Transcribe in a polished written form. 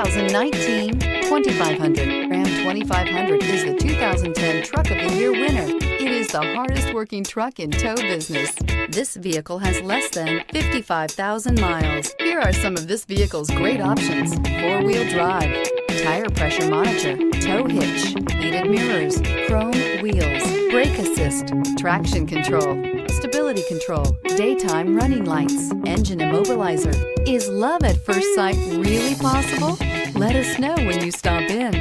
2019 2500. Ram 2500 is the 2010 Truck of the Year winner. It is the hardest working truck in tow business. This vehicle has less than 55,000 miles. Here are some of this vehicle's great options: four-wheel drive, tire pressure monitor, tow hitch, heated mirrors, chrome wheels, brake assist, traction control, stability control, daytime running lights, engine immobilizer. Is love at first sight really possible? Let us know when you stop in.